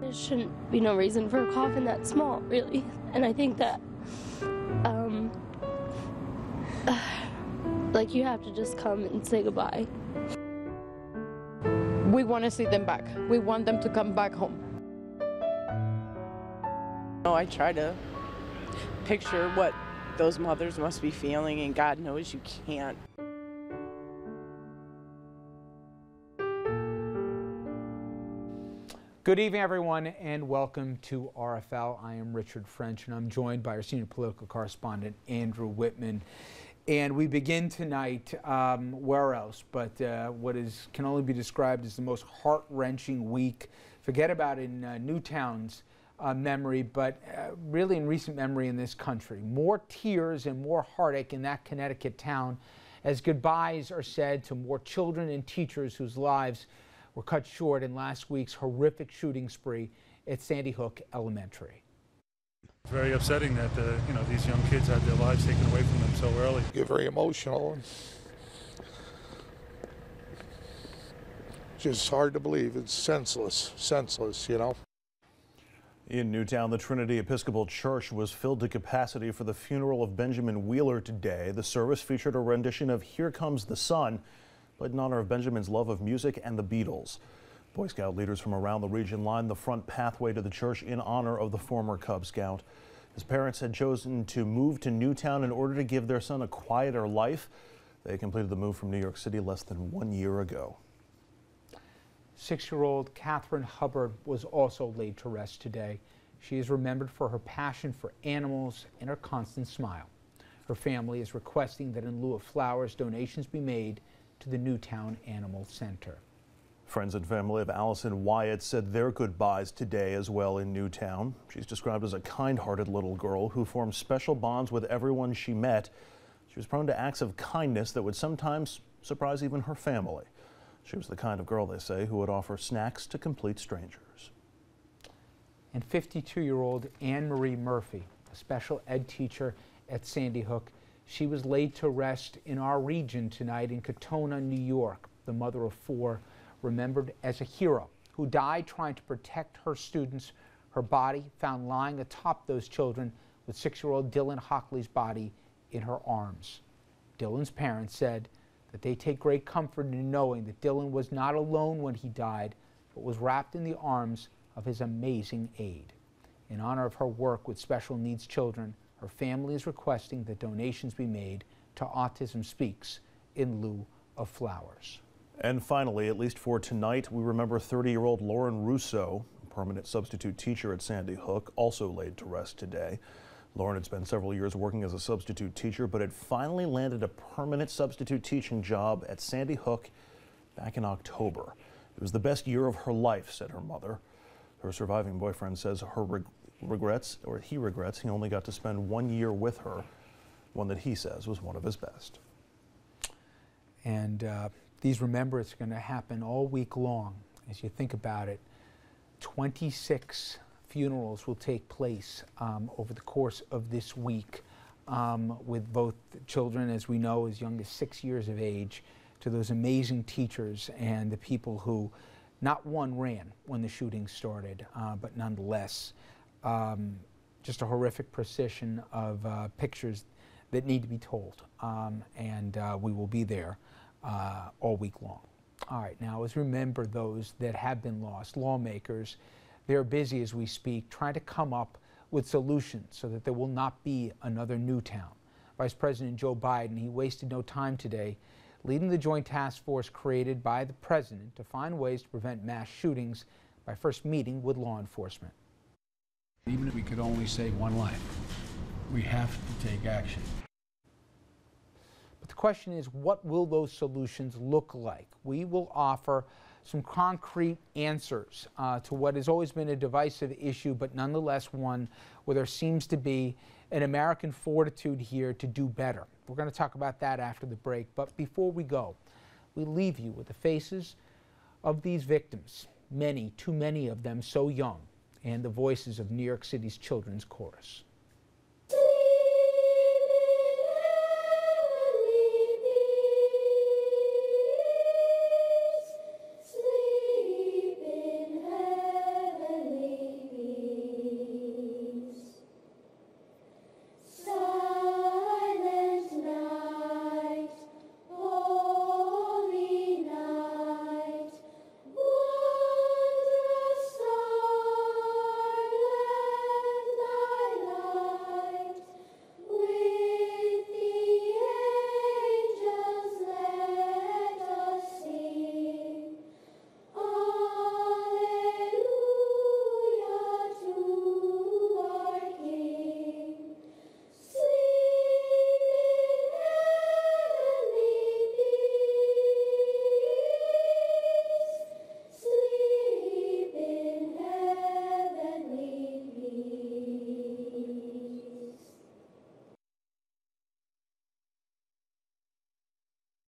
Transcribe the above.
there shouldn't be no reason for a coffin that small, really. And I think that, like, you have to just come and say goodbye. We want to see them back. We want them to come back home. I try to picture what those mothers must be feeling, and God knows you can't. Good evening, everyone, and welcome to RFL. I am Richard French, and I'm joined by our senior political correspondent, Andrew Whitman. And we begin tonight, where else, but can only be described as the most heart-wrenching week. Forget about in Newtown's memory, but really in recent memory in this country. More tears and more heartache in that Connecticut town as goodbyes are said to more children and teachers whose lives were cut short in last week's horrific shooting spree at Sandy Hook Elementary. It's very upsetting that these young kids had their lives taken away from them so early. Get very emotional, and just hard to believe. It's senseless, you know. In Newtown, the Trinity Episcopal Church was filled to capacity for the funeral of Benjamin Wheeler today. The service featured a rendition of Here Comes the Sun, played in honor of Benjamin's love of music and the Beatles. Boy Scout leaders from around the region lined the front pathway to the church in honor of the former Cub Scout. His parents had chosen to move to Newtown in order to give their son a quieter life. They completed the move from New York City less than 1 year ago. 6-year-old Catherine Hubbard was also laid to rest today. She is remembered for her passion for animals and her constant smile. Her family is requesting that in lieu of flowers, donations be made to the Newtown Animal Center. Friends and family of Allison Wyatt said their goodbyes today as well in Newtown. She's described as a kind-hearted little girl who formed special bonds with everyone she met. She was prone to acts of kindness that would sometimes surprise even her family. She was the kind of girl, they say, who would offer snacks to complete strangers. And 52-year-old Anne Marie Murphy, a special ed teacher at Sandy Hook, she was laid to rest in our region tonight in Katona, New York. The mother of 4, remembered as a hero who died trying to protect her students. Her body found lying atop those children with 6-year-old Dylan Hockley's body in her arms. Dylan's parents said that they take great comfort in knowing that Dylan was not alone when he died, but was wrapped in the arms of his amazing aide. In honor of her work with special needs children, her family is requesting that donations be made to Autism Speaks in lieu of flowers. And finally, at least for tonight, we remember 30-year-old Lauren Russo, a permanent substitute teacher at Sandy Hook, also laid to rest today. Lauren had spent several years working as a substitute teacher, but had finally landed a permanent substitute teaching job at Sandy Hook back in October. It was the best year of her life, said her mother. Her surviving boyfriend says he regrets he only got to spend 1 year with her, one that he says was one of his best. And these remembrances are going to happen all week long. As you think about it, 26 funerals will take place over the course of this week, with both children, as we know, as young as 6 years of age, to those amazing teachers and the people who, not one ran when the shooting started, but nonetheless, just a horrific procession of pictures that need to be told, and we will be there all week long. All right, now as we remember those that have been lost, lawmakers, they're busy as we speak trying to come up with solutions so that there will not be another Newtown. Vice President Joe Biden, he wasted no time today leading the joint task force created by the president to find ways to prevent mass shootings by first meeting with law enforcement. Even if we could only save one life, we have to take action. But the question is, what will those solutions look like? We will offer some concrete answers to what has always been a divisive issue, but nonetheless one where there seems to be an American fortitude here to do better. We're going to talk about that after the break, but before we go, we leave you with the faces of these victims, many, too many of them so young, and the voices of New York City's Children's Chorus.